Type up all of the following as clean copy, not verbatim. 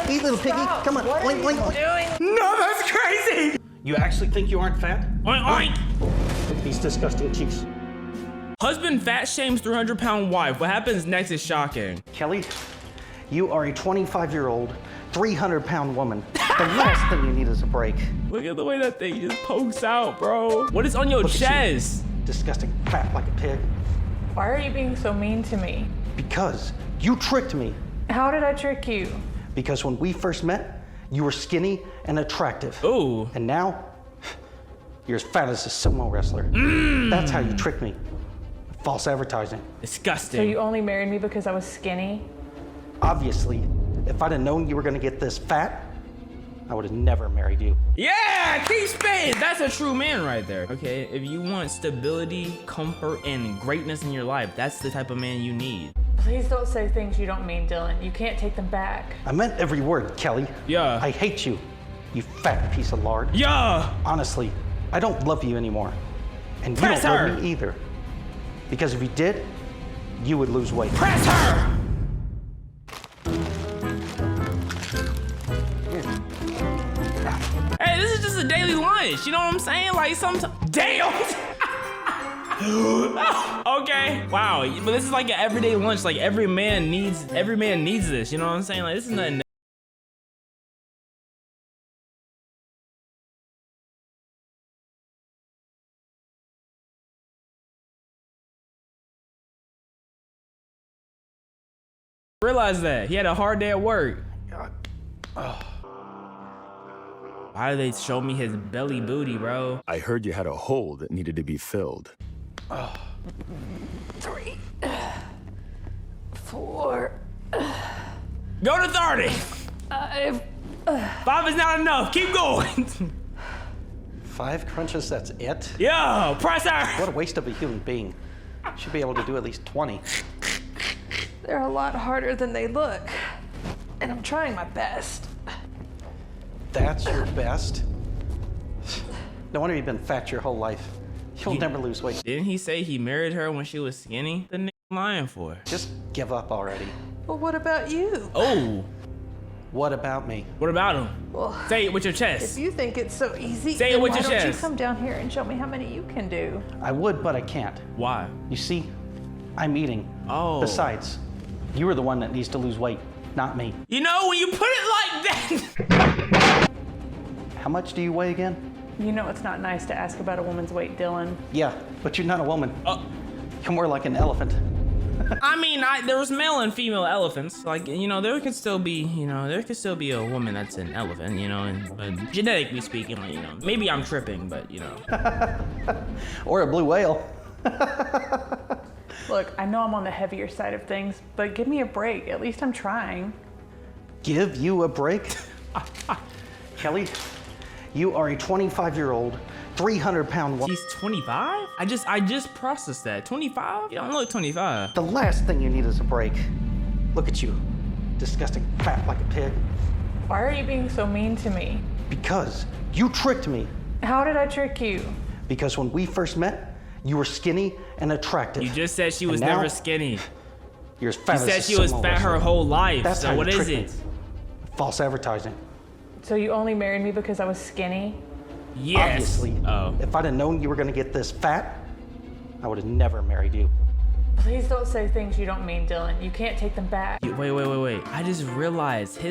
eat, little piggy. Come on. What are you doing? No, that's crazy. You actually think you aren't fat? Oink, oink. Look at these disgusting cheeks. Husband fat shames 300-pound wife. What happens next is shocking. Kelly, you are a 25-year-old, 300-pound woman. The last thing you need is a break. Look at the way that thing just pokes out, bro. What is on your chest? Disgusting, fat like a pig. Why are you being so mean to me? Because you tricked me. How did I trick you? Because when we first met, you were skinny and attractive. Ooh. And now, you're as fat as a sumo wrestler. That's how you tricked me. False advertising. Disgusting. So you only married me because I was skinny? Obviously, if I'd have known you were gonna get this fat, I would have never married you. Yeah, keep spitting. That's a true man right there. Okay, if you want stability, comfort, and greatness in your life, that's the type of man you need. Please don't say things you don't mean, Dylan. You can't take them back. I meant every word, Kelly. Yeah. I hate you, you fat piece of lard. Yeah. Honestly, I don't love you anymore. And you Press don't her. love me either. Because if you did, you would lose weight. Press her. Hey, this is just a daily lunch. You know what I'm saying? Like sometimes. Damn. Okay. Wow. But this is like an everyday lunch. Like every man needs this. You know what I'm saying? Like this is nothing. Realize that he had a hard day at work. Why do they show me his belly booty, bro? I heard you had a hole that needed to be filled. 3, 4, Go to 30. 5. 5 is not enough. Keep going. 5 crunches, that's it? Yo, press her. What a waste of a human being. Should be able to do at least 20. They're a lot harder than they look. And I'm trying my best. That's your best? No wonder you've been fat your whole life. You'll never lose weight. Didn't he say he married her when she was skinny? The nigga lying for. Just give up already. Well, what about you? Oh, What about me? what about him? Well, Say it with your if chest. you think it's so easy, Say it then with why your don't chest. you come down here and show me how many you can do? I would, but I can't. Why? You see, I'm eating. Oh. Besides, you are the one that needs to lose weight, not me. You know, when you put it like that. How much do you weigh again? You know it's not nice to ask about a woman's weight, Dylan. Yeah, but you're not a woman. You're more like an elephant. I mean, there's male and female elephants. Like, you know, there could still be a woman that's an elephant, you know, and genetically speaking, like, you know, maybe I'm tripping, but you know. Or a blue whale. Look, I know I'm on the heavier side of things, but give me a break. At least I'm trying. Give you a break? Kelly, you are a 25-year-old, 300-pound woman. She's 25? I just processed that. 25? You don't look 25. The last thing you need is a break. Look at you, disgusting fat like a pig. Why are you being so mean to me? Because you tricked me. How did I trick you? Because when we first met, you were skinny and attractive. You just said she was And now, never skinny. You're as fat You as said a she was sumo fat her wrestler. whole life. That's So how what you is tricked it? me. False advertising. So you only married me because I was skinny? Yes. Obviously, Oh. if I'd have known you were gonna get this fat, I would have never married you. Please don't say things you don't mean, Dylan. You can't take them back. Wait. I just realized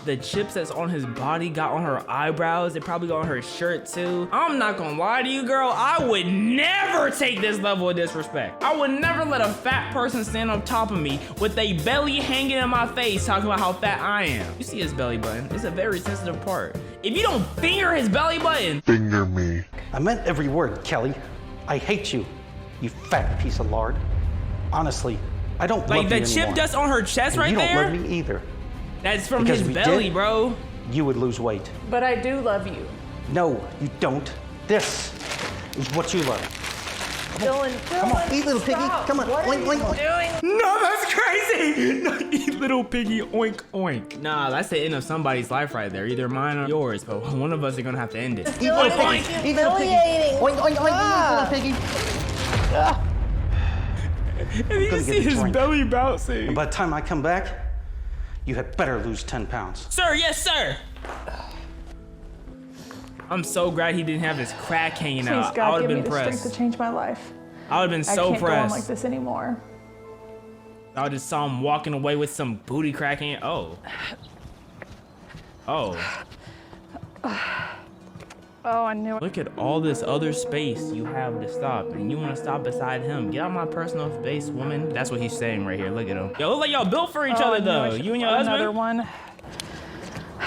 the chips that's on his body got on her eyebrows. They probably got on her shirt too. I'm not gonna lie to you, girl. I would never take this level of disrespect. I would never let a fat person stand on top of me with a belly hanging in my face talking about how fat I am. You see his belly button. It's a very sensitive part. If you don't finger his belly button. Finger me. I meant every word, Kelly. I hate you, you fat piece of lard. Honestly, I don't love you Like the anymore. chip that's on her chest And right you don't there? love me either. That's from Because his if we belly, did, bro. You would lose weight. But I do love you. No, you don't. This is what you love. Dylan, Come on, eat, little piggy. stop. Come on, What oink, are you oink. doing? No, that's crazy. No, eat little piggy, oink, oink. Nah, that's the end of somebody's life right there. Either mine or yours, but one of us are gonna have to end it. Eat, little piggy. Eat, little piggy. Oink, oink, oink, little piggy. And you gonna see get a his drink. belly bouncing. And by the time I come back, you had better lose 10 pounds. Sir, yes, sir. I'm so glad he didn't have his crack hanging out. Please, I God, would have give me been the strength pressed. to change my life. I would have been I so can't go on pressed. like this anymore. I just saw him walking away with some booty cracking. Oh. Oh. Oh, I knew it. Look at all this other space you have to stop, and you want to stop beside him. Get out my personal space, woman. That's what he's saying right here. Look at him. Yo, look like y'all built for each other, though. You and your husband? Another one. Here,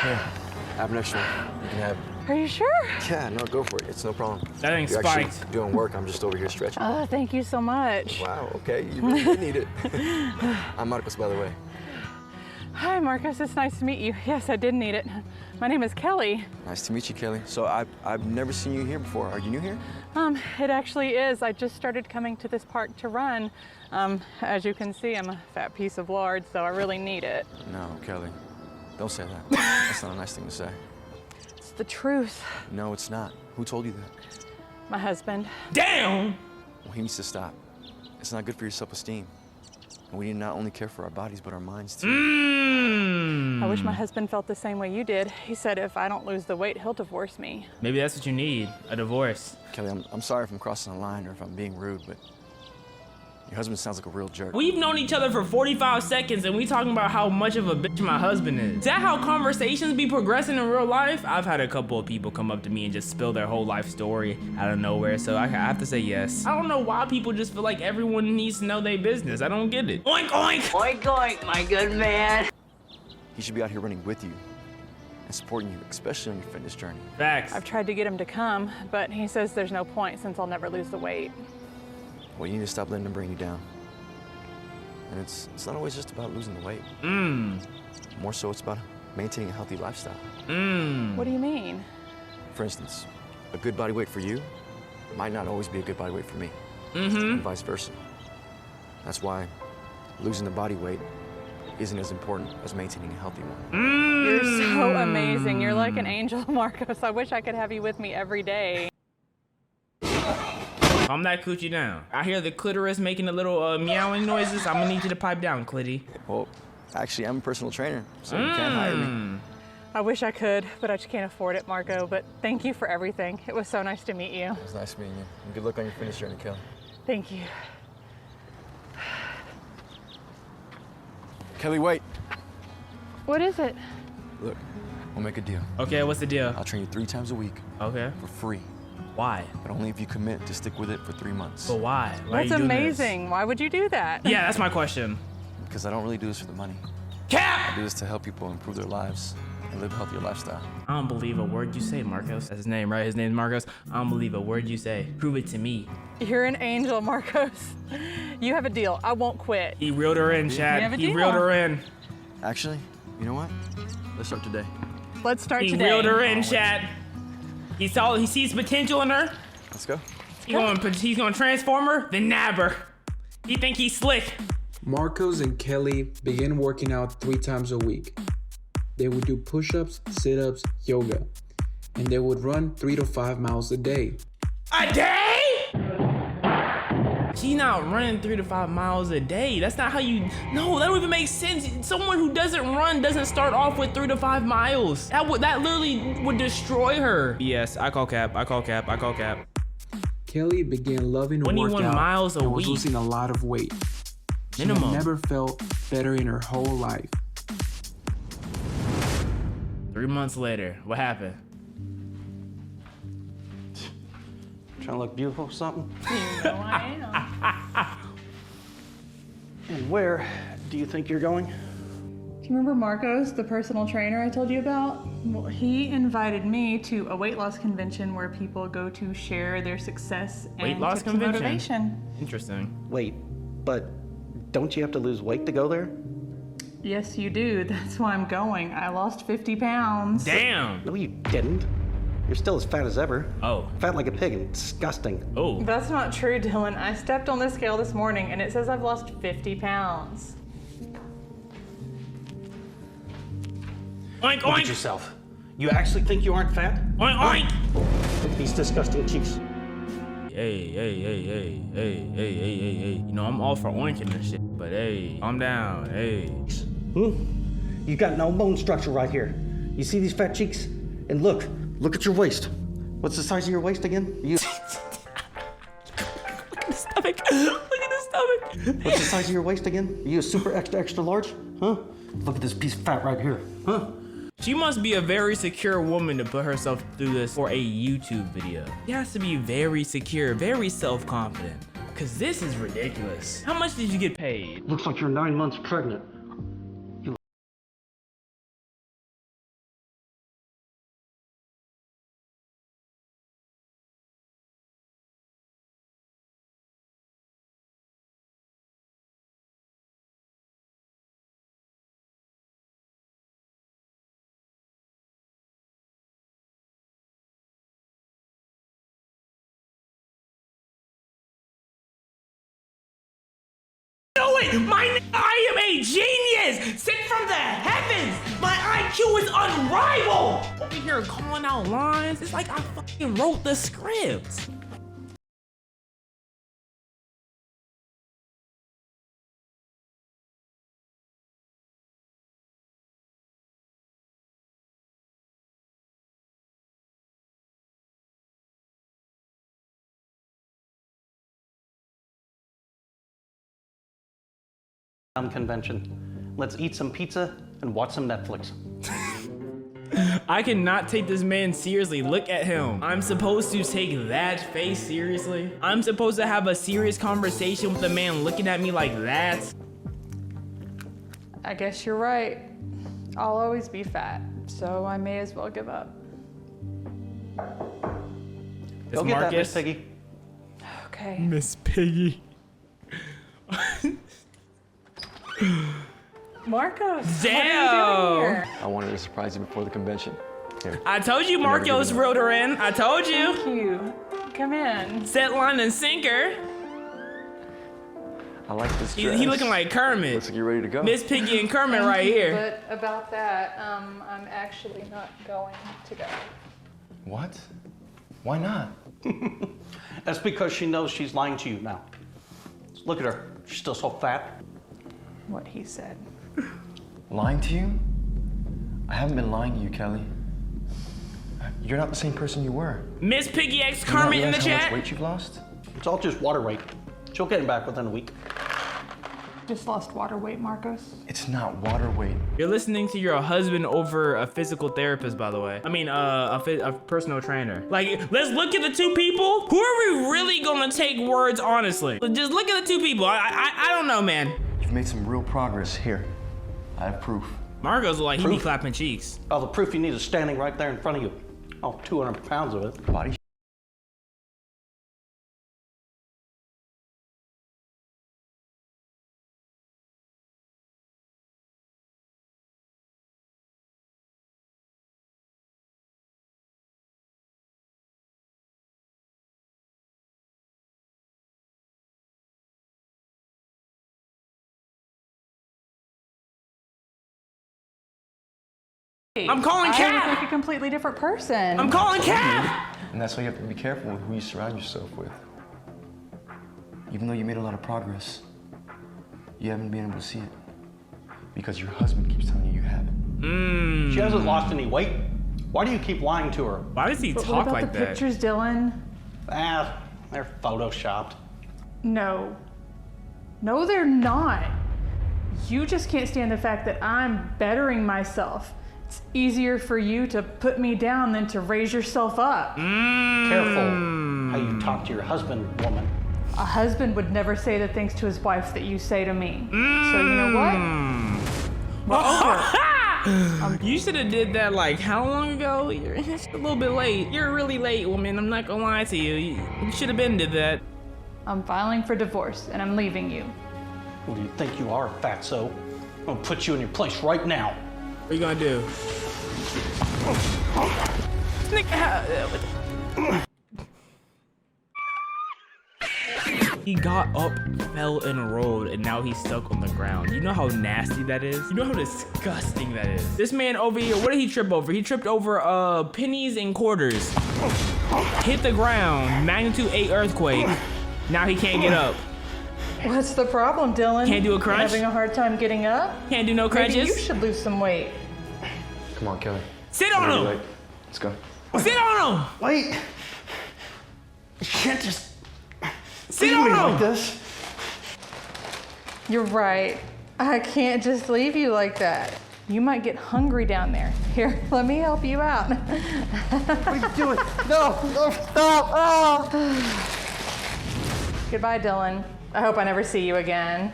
I have an extra one. You can have. Are you sure? Yeah, no, go for it. It's no problem. That ain't You're actually spiked. doing work. I'm just over here stretching. Oh, thank you so much. Wow, okay. You really did need it. I'm Marcos, by the way. Hi, Marcos. It's nice to meet you. Yes, I did need it. My name is Kelly. Nice to meet you, Kelly. So I've never seen you here before. Are you new here? It actually is. I just started coming to this park to run. As you can see, I'm a fat piece of lard, so I really need it. No, Kelly. Don't say that. That's not a nice thing to say. It's the truth. No, it's not. Who told you that? My husband. Damn! Well, he needs to stop. It's not good for your self-esteem. And we need to not only care for our bodies, but our minds, too. I wish my husband felt the same way you did. He said if I don't lose the weight, he'll divorce me. Maybe that's what you need, a divorce. Kelly, I'm sorry if I'm crossing the line or if I'm being rude, but your husband sounds like a real jerk. We've known each other for 45 seconds and we talking about how much of a bitch my husband is. Is that how conversations be progressing in real life? I've had a couple of people come up to me and just spill their whole life story out of nowhere, so I have to say yes. I don't know why people just feel like everyone needs to know their business. I don't get it. Oink, oink! Oink, oink, my good man. He should be out here running with you and supporting you, especially on your fitness journey. Facts. I've tried to get him to come, but he says there's no point since I'll never lose the weight. Well, you need to stop letting him bring you down. And it's not always just about losing the weight. More so, it's about maintaining a healthy lifestyle. What do you mean? For instance, a good body weight for you might not always be a good body weight for me. And vice versa. That's why losing the body weight isn't as important as maintaining a healthy one. You're so amazing. You're like an angel, Marcos. I wish I could have you with me every day. Calm that coochie down. I hear the clitoris making a little meowing noises. I'm gonna need you to pipe down, Clitty. Well, actually, I'm a personal trainer, so you can't hire me. I wish I could, but I just can't afford it, Marco. But thank you for everything. It was so nice to meet you. It was nice meeting you. And good luck on your fitness journey, Kelly. Thank you. Kelly, wait. What is it? Look, we'll make a deal. Okay, what's the deal? I'll train you 3 times a week Okay. for free, Why? but only if you commit to stick with it for 3 months. But why? Why are That's you doing this? amazing. Why would you do that? Yeah, that's my question. Because I don't really do this for the money. Cap! I do this to help people improve their lives and live a healthier lifestyle. I don't believe a word you say, Marcos. That's his name, right? His name's Marcos. I don't believe a word you say. Prove it to me. You're an angel, Marcos. You have a deal. I won't quit. He reeled her in, Chad. You have a He deal. reeled her in. Actually, you know what? Let's start today. Let's start He today. reeled her in, Chad. He sees potential in her. Let's go. He's gonna transform her, then nab her. He think he's slick. Marcos and Kelly began working out 3 times a week. They would do push-ups, sit-ups, yoga, and they would run 3 to 5 miles a day. A day? She's not running 3 to 5 miles a day. That's not how you. No, that don't even make sense. Someone who doesn't run doesn't start off with 3 to 5 miles. That literally would destroy her. Yes, I call cap. I call cap. I call cap. Kelly began loving to 21 work out miles a and was week. losing a lot of weight. She had Minimum. never felt better in her whole life. 3 months later, what happened? Trying to look beautiful or something? You know I am. And where do you think you're going? Do you remember Marcos, the personal trainer I told you about? Well, he invited me to a weight loss convention where people go to share their success and Weight loss tips and convention? motivation. Interesting. Wait, but don't you have to lose weight to go there? Yes, you do. That's why I'm going. I lost 50 pounds. Damn. No, you didn't. You're still as fat as ever. Oh. Fat like a pig and disgusting. Oh. That's not true, Dylan. I stepped on the scale this morning and it says I've lost 50 pounds. Oink, Look at oink. yourself. You actually think you aren't fat? Oink, oink. Look at these disgusting cheeks. Hey. You know, I'm all for oinking and shit, but hey, calm down. Hey. You got no bone structure right here. You see these fat cheeks? And look at your waist. What's the size of your waist again? You. Look at the stomach. Look at the stomach. What's the size of your waist again? Are you a super extra large? Huh? Look at this piece of fat right here. Huh? She must be a very secure woman to put herself through this for a YouTube video. She has to be very secure, very self-confident. Cause this is ridiculous. How much did you get paid? Looks like you're 9 months pregnant. I am a genius! Sent from the heavens! My IQ is unrivaled! Over here calling out lines, it's like I fucking wrote the script. Convention. Let's eat some pizza and watch some Netflix. I cannot take this man seriously. Look at him. I'm supposed to take that face seriously? I'm supposed to have a serious conversation with a man looking at me like that? I guess you're right. I'll always be fat, so I may as well give up. Go get that, Miss Piggy. Okay. Miss Piggy. Marcos, Damn. what are you doing here? I wanted to surprise you before the convention. Here. I told you Marcos wrote her in. I told you. Thank you. Come in. Set, line, and sinker. I like this dress. He looking like Kermit. Looks like you're ready to go. Miss Piggy and Kermit right here. But about that, I'm actually not going to go. What? Why not? That's because she knows she's lying to you now. Look at her. She's still so fat. What he said. Lying to you? I haven't been lying to you, Kelly. You're not the same person you were. Miss Piggy X Do you not Kermit in the realize how much chat. weight you've lost? It's all just water weight. She'll get it back within a week. Just lost water weight, Marcos. It's not water weight. You're listening to your husband over a physical therapist, by the way. I mean, a personal trainer. Like, let's look at the two people. Who are we really gonna take words honestly? Just look at the two people. I don't know, man. You've made some real progress. Here, I have proof. Marcos like he be clapping cheeks. Oh, the proof you need is standing right there in front of you. Oh, 200 pounds of it. Body I'm calling I look Cap. like a completely different person. I'm calling Cap. And that's why you have to be careful with who you surround yourself with. Even though you made a lot of progress, you haven't been able to see it. Because your husband keeps telling you haven't. She hasn't lost any weight. Why do you keep lying to her? Why does he But what talk about like the that? pictures, Dylan? Ah, they're photoshopped. No. No, they're not. You just can't stand the fact that I'm bettering myself. It's easier for you to put me down than to raise yourself up. Careful how you talk to your husband, woman. A husband would never say the things to his wife that you say to me. So you know what? We're over. You should have did that like how long ago? You're just a little bit late. You're really late, woman. I'm not gonna lie to you. You should have been did that. I'm filing for divorce and I'm leaving you. Who do you think you are, fatso? I'm gonna put you in your place right now. What are you gonna do? He got up, fell, and rolled, and now he's stuck on the ground. You know how nasty that is? You know how disgusting that is? This man over here, what did he trip over? He tripped over pennies and quarters. Hit the ground, magnitude 8 earthquake. Now he can't get up. What's the problem, Dylan? Can't do a crunch? Having a hard time getting up? Can't do no Maybe crunches? you should lose some weight. Come on, Kelly. Sit on You're him! late. Let's go. Sit on him! Wait. You can't just Sit leave me on like him! this. You're right. I can't just leave you like that. You might get hungry down there. Here, let me help you out. What are you doing? No, no, stop. Oh. Goodbye, Dylan. I hope I never see you again.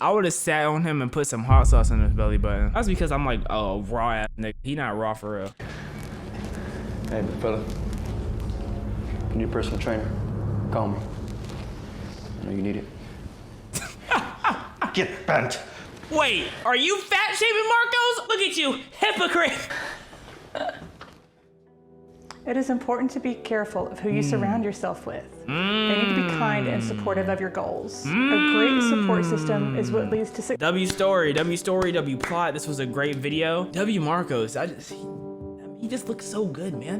I would have sat on him and put some hot sauce in his belly button. That's because I'm like, oh, raw ass nigga. He not raw for real. Hey, big fella. I need a personal trainer. Call me. I know you need it. Get bent. Wait, are you fat shaming Marcos? Look at you, hypocrite. It is important to be careful of who you surround yourself with. They need to be kind and supportive of your goals. A great support system is what leads to success. W story, W plot. This was a great video. W Marcos, he just looks so good, man.